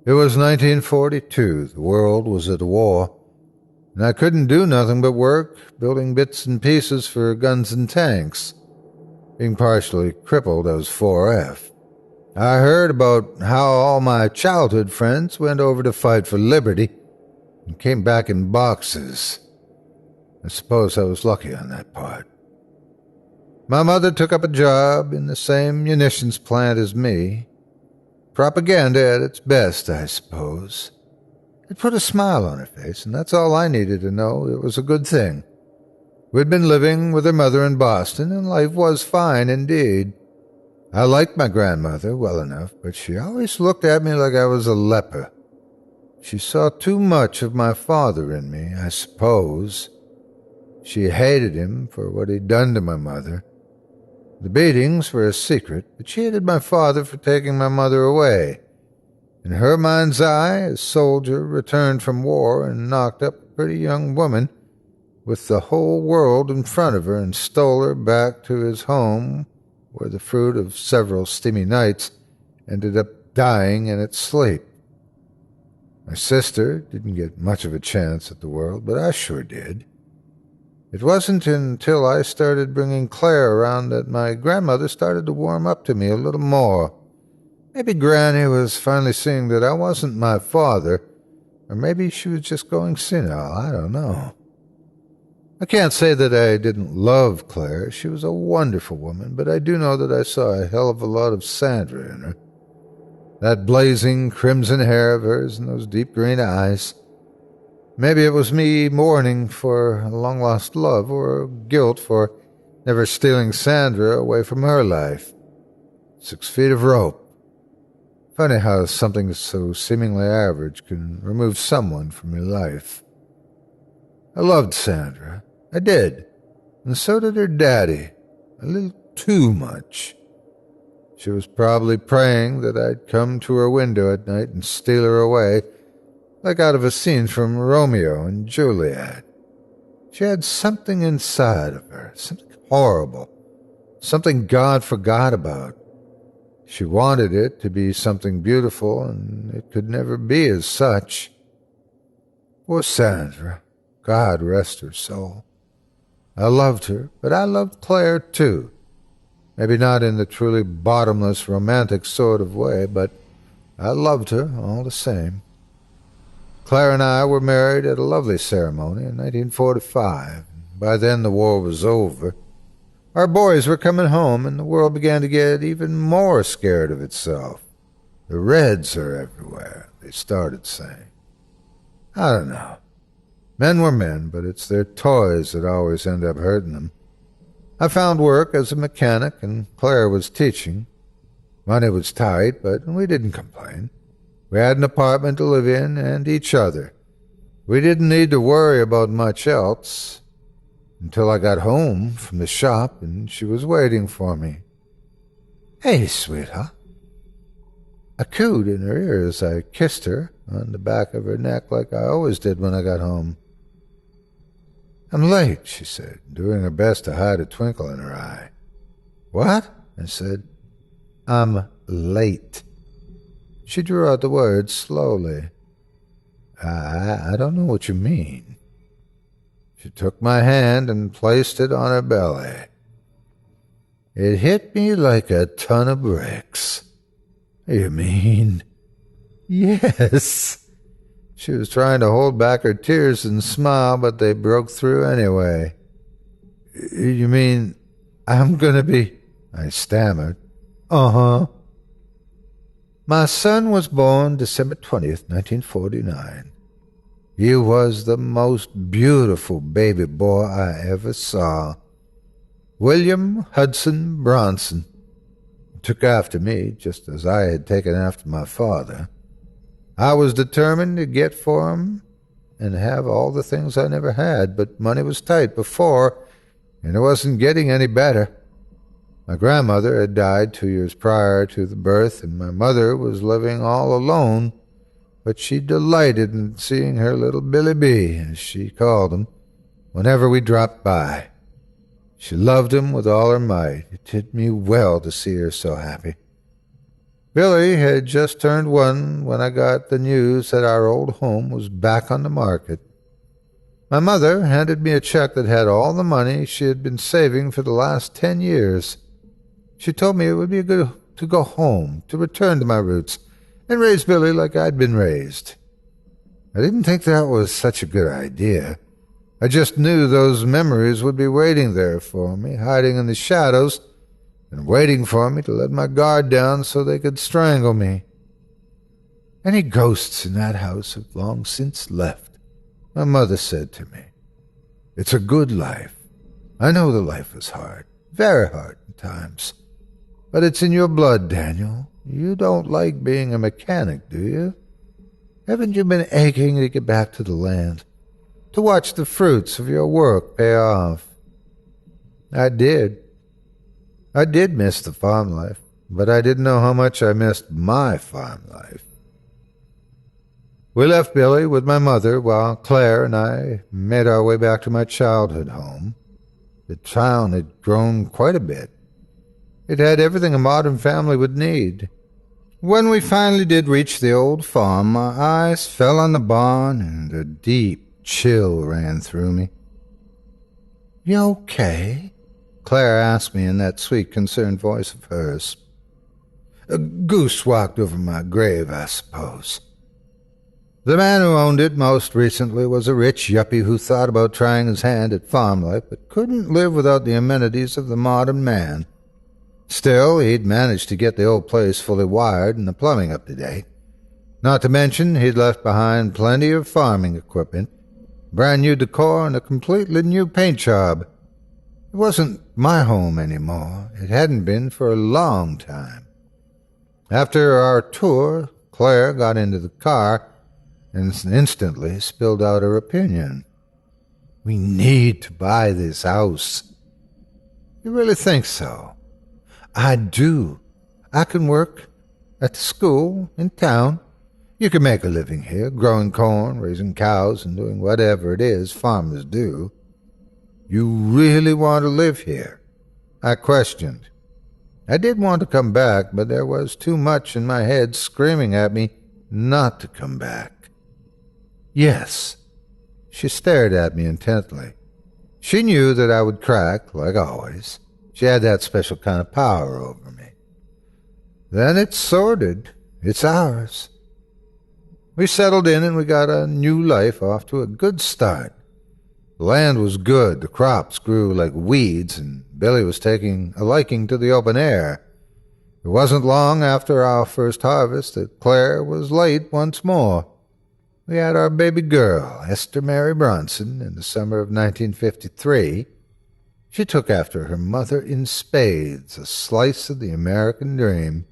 It was 1942. The world was at war, and I couldn't do nothing but work, building bits and pieces for guns and tanks. Being partially crippled, I was 4F. I heard about how all my childhood friends went over to fight for liberty and came back in boxes. I suppose I was lucky on that part. My mother took up a job in the same munitions plant as me. Propaganda at its best, I suppose. It put a smile on her face, and that's all I needed to know. It was a good thing. We'd been living with her mother in Boston, and life was fine indeed. I liked my grandmother well enough, but she always looked at me like I was a leper. She saw too much of my father in me, I suppose. She hated him for what he'd done to my mother. The beatings were a secret, but she hated my father for taking my mother away. In her mind's eye, a soldier returned from war and knocked up a pretty young woman with the whole world in front of her and stole her back to his home, where the fruit of several steamy nights ended up dying in its sleep. My sister didn't get much of a chance at the world, but I sure did. It wasn't until I started bringing Claire around that my grandmother started to warm up to me a little more. Maybe Granny was finally seeing that I wasn't my father, or maybe she was just going senile, I don't know. I can't say that I didn't love Claire. She was a wonderful woman, but I do know that I saw a hell of a lot of Sandra in her. That blazing crimson hair of hers and those deep green eyes. Maybe it was me mourning for a long-lost love, or guilt for never stealing Sandra away from her life. 6 feet of rope. Funny how something so seemingly average can remove someone from your life. I loved Sandra. I did. And so did her daddy. A little too much. She was probably praying that I'd come to her window at night and steal her away, like out of a scene from Romeo and Juliet. She had something inside of her, something horrible, something God forgot about. She wanted it to be something beautiful, and it could never be as such. Poor Sandra, God rest her soul. I loved her, but I loved Claire too. Maybe not in the truly bottomless, romantic sort of way, but I loved her all the same. Claire and I were married at a lovely ceremony in 1945. By then the war was over. Our boys were coming home, and the world began to get even more scared of itself. The Reds are everywhere, they started saying. I don't know. Men were men, but it's their toys that always end up hurting them. I found work as a mechanic, and Claire was teaching. Money was tight, but we didn't complain. We had an apartment to live in and each other. We didn't need to worry about much else until I got home from the shop and she was waiting for me. "Hey, sweetheart." I cooed in her ear as I kissed her on the back of her neck like I always did when I got home. "I'm late," she said, doing her best to hide a twinkle in her eye. "What?" I said. "I'm late." She drew out the words slowly. I don't know what you mean." She took my hand and placed it on her belly. It hit me like a ton of bricks. "You mean?" "Yes." She was trying to hold back her tears and smile, but they broke through anyway. "You mean I'm gonna be—" I stammered. "Uh-huh." My son was born December 20th, 1949. He was the most beautiful baby boy I ever saw. William Hudson Bronson. He took after me, just as I had taken after my father. I was determined to get for him and have all the things I never had, but money was tight before, and it wasn't getting any better. My grandmother had died 2 years prior to the birth, and my mother was living all alone, but she delighted in seeing her little Billy B, as she called him, whenever we dropped by. She loved him with all her might. It did me well to see her so happy. Billy had just turned 1 when I got the news that our old home was back on the market. My mother handed me a check that had all the money she had been saving for the last 10 years. She told me it would be good to go home, to return to my roots, and raise Billy like I'd been raised. I didn't think that was such a good idea. I just knew those memories would be waiting there for me, hiding in the shadows, and waiting for me to let my guard down so they could strangle me. Any ghosts in that house have long since left, my mother said to me. It's a good life. I know the life is hard, very hard at times. But it's in your blood, Daniel. You don't like being a mechanic, do you? Haven't you been aching to get back to the land, to watch the fruits of your work pay off? I did. I did miss the farm life, but I didn't know how much I missed my farm life. We left Billy with my mother while Claire and I made our way back to my childhood home. The town had grown quite a bit. It had everything a modern family would need. When we finally did reach the old farm, my eyes fell on the barn and a deep chill ran through me. "You okay?" Claire asked me in that sweet, concerned voice of hers. "A goose walked over my grave, I suppose." The man who owned it most recently was a rich yuppie who thought about trying his hand at farm life but couldn't live without the amenities of the modern man. Still, he'd managed to get the old place fully wired and the plumbing up to date. Not to mention, he'd left behind plenty of farming equipment, brand new decor, and a completely new paint job. It wasn't my home anymore. It hadn't been for a long time. After our tour, Claire got into the car and instantly spilled out her opinion. "We need to buy this house." "You really think so?" "I do. I can work at the school in town. You can make a living here, growing corn, raising cows, and doing whatever it is farmers do." "You really want to live here?" I questioned. I did want to come back, but there was too much in my head screaming at me not to come back. "Yes." She stared at me intently. She knew that I would crack, like always. She had that special kind of power over me. "Then it's sorted. It's ours." We settled in and we got a new life off to a good start. The land was good, the crops grew like weeds, and Billy was taking a liking to the open air. It wasn't long after our first harvest that Claire was late once more. We had our baby girl, Esther Mary Bronson, in the summer of 1953. She took after her mother in spades, a slice of the American dream.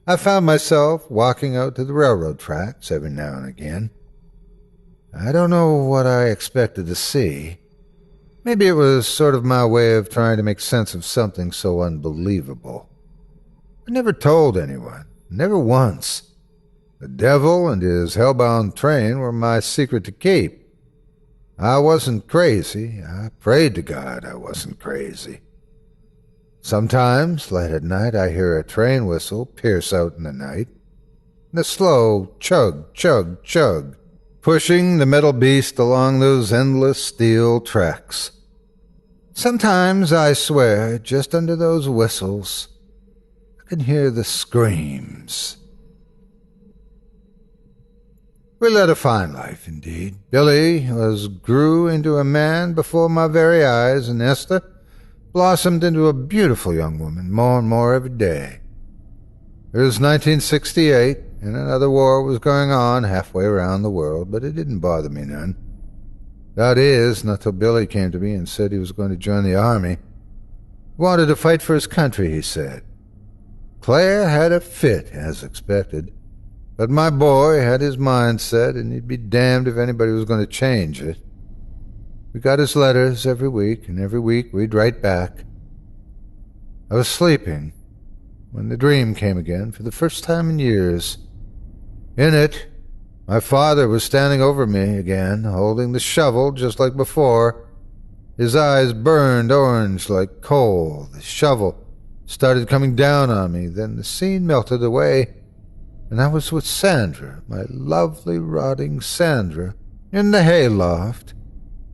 I found myself walking out to the railroad tracks every now and again. I don't know what I expected to see. Maybe it was sort of my way of trying to make sense of something so unbelievable. I never told anyone, never once. The devil and his hellbound train were my secret to keep. I wasn't crazy. I prayed to God I wasn't crazy. Sometimes, late at night, I hear a train whistle pierce out in the night. The slow chug, chug, chug, pushing the metal beast along those endless steel tracks. Sometimes, I swear, just under those whistles, I can hear the screams. We led a fine life, indeed. Billy grew into a man before my very eyes, and Esther blossomed into a beautiful young woman more and more every day. It was 1968, and another war was going on halfway around the world, but it didn't bother me none. That is, not till Billy came to me and said he was going to join the army. He wanted to fight for his country, he said. Claire had a fit, as expected. But my boy had his mind set, and he'd be damned if anybody was going to change it. We got his letters every week, and every week we'd write back. I was sleeping when the dream came again for the first time in years. In it, my father was standing over me again, holding the shovel just like before. His eyes burned orange like coal. The shovel started coming down on me. Then the scene melted away, and I was with Sandra, my lovely, rotting Sandra, in the hayloft,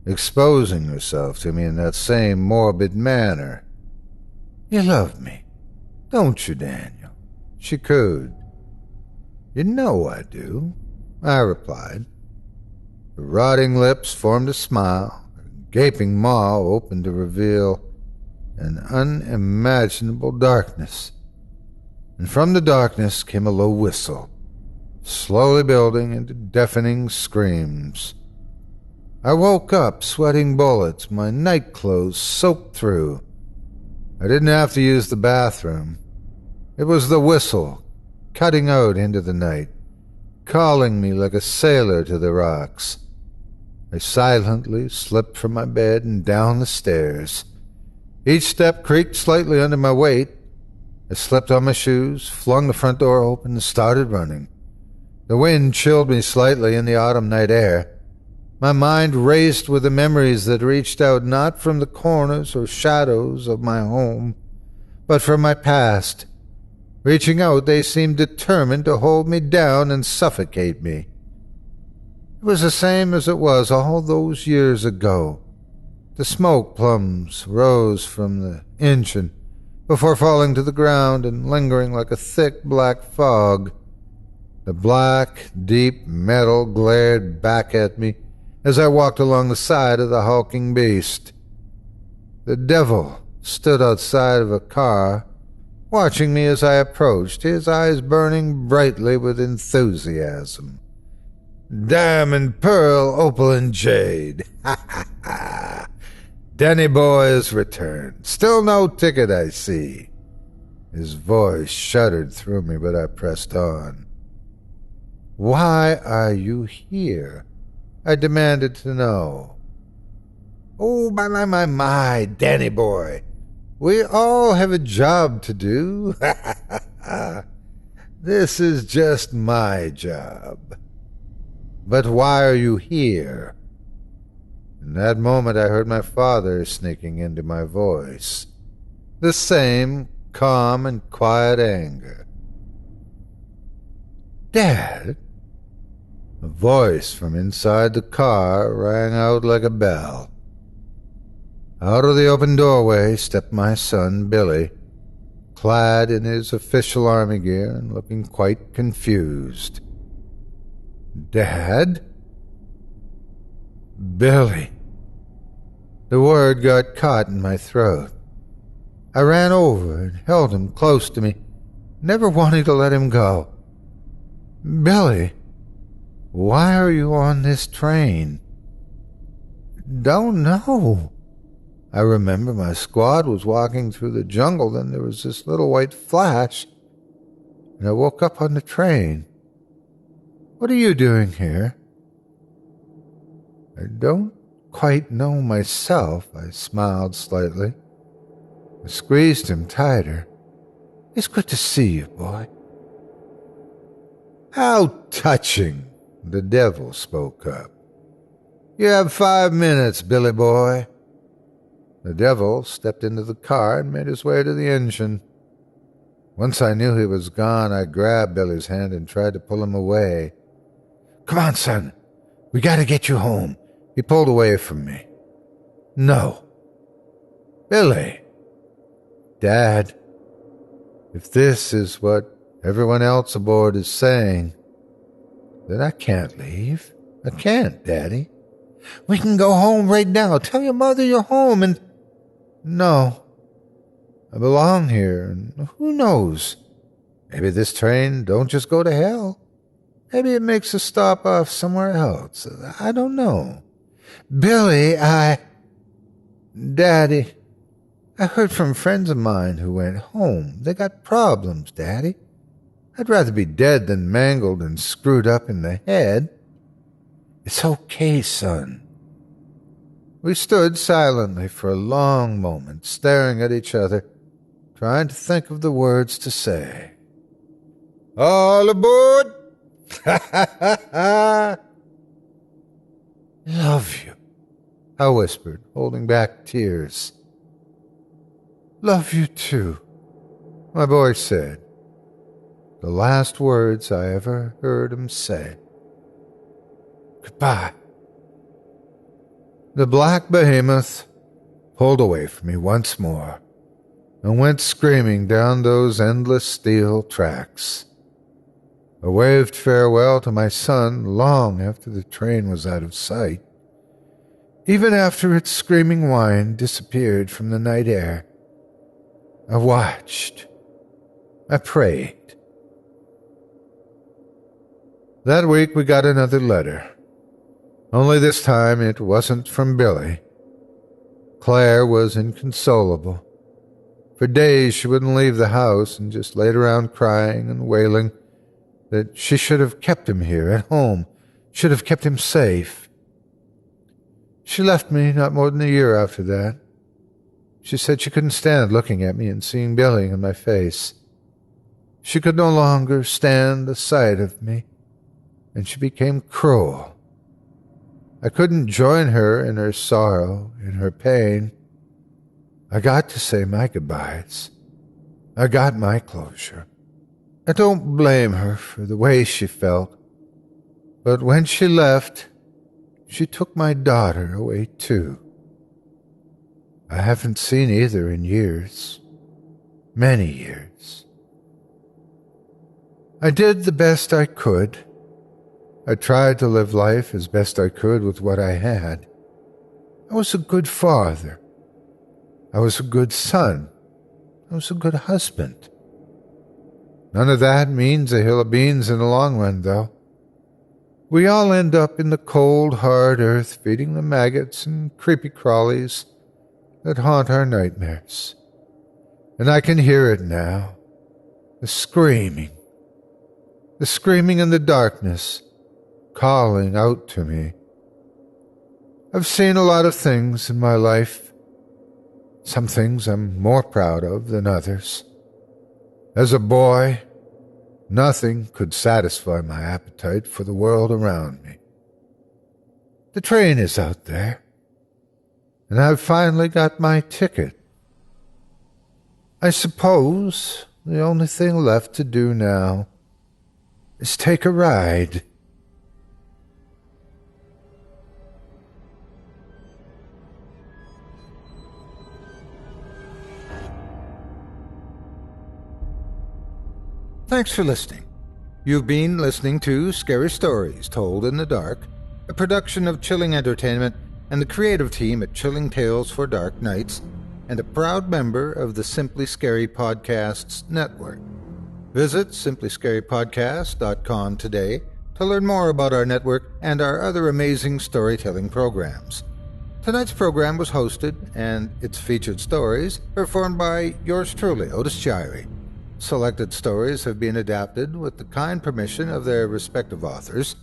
exposing herself to me in that same morbid manner. "You love me, don't you, Daniel?" she cooed. "You know I do," I replied. Her rotting lips formed a smile, her gaping maw opened to reveal an unimaginable darkness. And from the darkness came a low whistle, slowly building into deafening screams. I woke up sweating bullets, my nightclothes soaked through. I didn't have to use the bathroom. It was the whistle, cutting out into the night, calling me like a sailor to the rocks. I silently slipped from my bed and down the stairs. Each step creaked slightly under my weight. I slipped on my shoes, flung the front door open, and started running. The wind chilled me slightly in the autumn night air. My mind raced with the memories that reached out not from the corners or shadows of my home, but from my past. Reaching out, they seemed determined to hold me down and suffocate me. It was the same as it was all those years ago. The smoke plumes rose from the engine before falling to the ground and lingering like a thick black fog. The black, deep metal glared back at me as I walked along the side of the hulking beast. The devil stood outside of a car, watching me as I approached, his eyes burning brightly with enthusiasm. Diamond, pearl, opal, and jade. Ha ha ha! Danny boy has returned. Still no ticket, I see. His voice shuddered through me, but I pressed on. Why are you here? I demanded to know. Oh, my, Danny boy. We all have a job to do. This is just my job. But why are you here? In that moment I heard my father sneaking into my voice. The same calm and quiet anger. Dad? A voice from inside the car rang out like a bell. Out of the open doorway stepped my son, Billy, clad in his official army gear and looking quite confused. Dad? Billy. The word got caught in my throat. I ran over and held him close to me, never wanting to let him go. Billy, why are you on this train? Don't know. I remember my squad was walking through the jungle, then there was this little white flash, and I woke up on the train. What are you doing here? I don't quite know myself, I smiled slightly. I squeezed him tighter. It's good to see you, boy. How touching, the devil spoke up. You have 5 minutes, Billy boy. The devil stepped into the car and made his way to the engine. Once I knew he was gone, I grabbed Billy's hand and tried to pull him away. Come on, son. We gotta get you home. He pulled away from me. No. Billy. Dad, if this is what everyone else aboard is saying, then I can't leave. I can't, Daddy. We can go home right now. Tell your mother you're home and... No. I belong here, and who knows? Maybe this train don't just go to hell. Maybe it makes a stop off somewhere else. I don't know. Billy, Daddy, I heard from friends of mine who went home. They got problems, Daddy. I'd rather be dead than mangled and screwed up in the head. It's okay, son. We stood silently for a long moment, staring at each other, trying to think of the words to say. All aboard! Ha ha ha ha! Love you, I whispered, holding back tears. Love you too, my boy said. The last words I ever heard him say. Goodbye. The black behemoth pulled away from me once more and went screaming down those endless steel tracks. I waved farewell to my son long after the train was out of sight, even after its screaming whine disappeared from the night air. I watched. I prayed. That week we got another letter. Only this time it wasn't from Billy. Claire was inconsolable. For days she wouldn't leave the house and just laid around crying and wailing that she should have kept him here at home, should have kept him safe. She left me not more than a year after that. She said she couldn't stand looking at me and seeing Billy in my face. She could no longer stand the sight of me, and she became cruel. I couldn't join her in her sorrow, in her pain. I got to say my goodbyes. I got my closure. I don't blame her for the way she felt, but when she left, she took my daughter away too. I haven't seen either in years, many years. I did the best I could. I tried to live life as best I could with what I had. I was a good father. I was a good son. I was a good husband. None of that means a hill of beans in the long run, though. We all end up in the cold, hard earth feeding the maggots and creepy crawlies that haunt our nightmares. And I can hear it now. The screaming in the darkness, calling out to me. I've seen a lot of things in my life. Some things I'm more proud of than others. As a boy, nothing could satisfy my appetite for the world around me. The train is out there, and I've finally got my ticket. I suppose the only thing left to do now is take a ride. Thanks for listening. You've been listening to Scary Stories Told in the Dark, a production of Chilling Entertainment and the creative team at Chilling Tales for Dark Nights, and a proud member of the Simply Scary Podcasts network. Visit simplyscarypodcast.com today to learn more about our network and our other amazing storytelling programs. Tonight's program was hosted, and its featured stories performed by yours truly, Otis Gyrie. Selected stories have been adapted with the kind permission of their respective authors.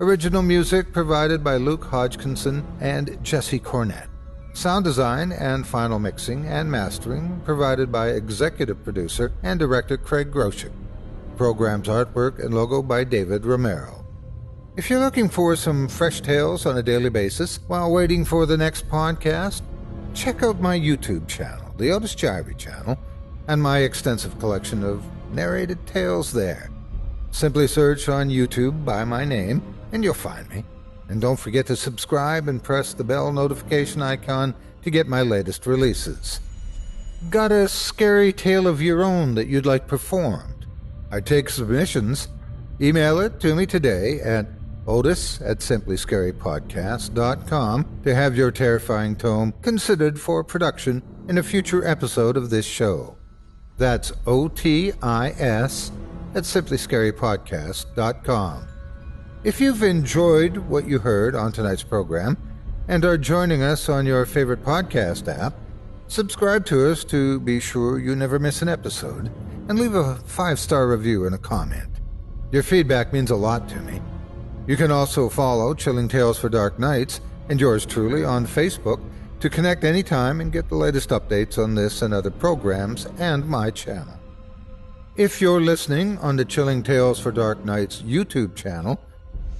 Original music provided by Luke Hodgkinson and Jesse Cornett. Sound design and final mixing and mastering provided by executive producer and director Craig Groshek. Program's artwork and logo by David Romero. If you're looking for some fresh tales on a daily basis while waiting for the next podcast, check out my YouTube channel, the Otis Gyrie channel, and my extensive collection of narrated tales there. Simply search on YouTube by my name, and you'll find me. And don't forget to subscribe and press the bell notification icon to get my latest releases. Got a scary tale of your own that you'd like performed? I take submissions. Email it to me today at otis@simplyscarypodcast.com to have your terrifying tome considered for production in a future episode of this show. That's OTIS@simplyscarypodcast.com. If you've enjoyed what you heard on tonight's program and are joining us on your favorite podcast app, subscribe to us to be sure you never miss an episode, and leave a 5-star review and a comment. Your feedback means a lot to me. You can also follow Chilling Tales for Dark Nights and yours truly on Facebook to connect anytime and get the latest updates on this and other programs and my channel. If you're listening on the Chilling Tales for Dark Nights YouTube channel,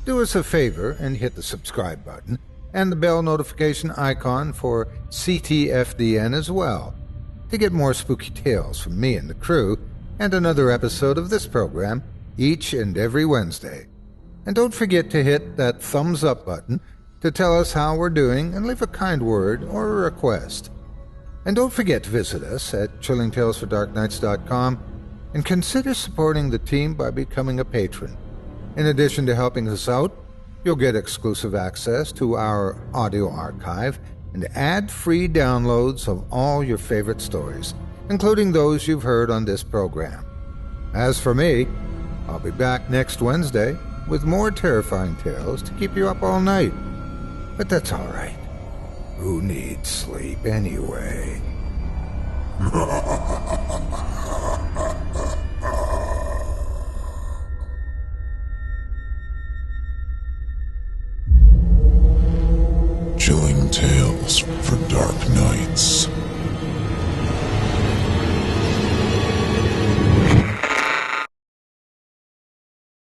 do us a favor and hit the subscribe button and the bell notification icon for CTFDN as well to get more spooky tales from me and the crew and another episode of this program each and every Wednesday. And don't forget to hit that thumbs up button to tell us how we're doing and leave a kind word or a request. And don't forget to visit us at chillingtalesfordarknights.com and consider supporting the team by becoming a patron. In addition to helping us out, you'll get exclusive access to our audio archive and ad-free downloads of all your favorite stories, including those you've heard on this program. As for me, I'll be back next Wednesday with more terrifying tales to keep you up all night. But that's all right. Who needs sleep anyway? Chilling Tales for Dark Nights.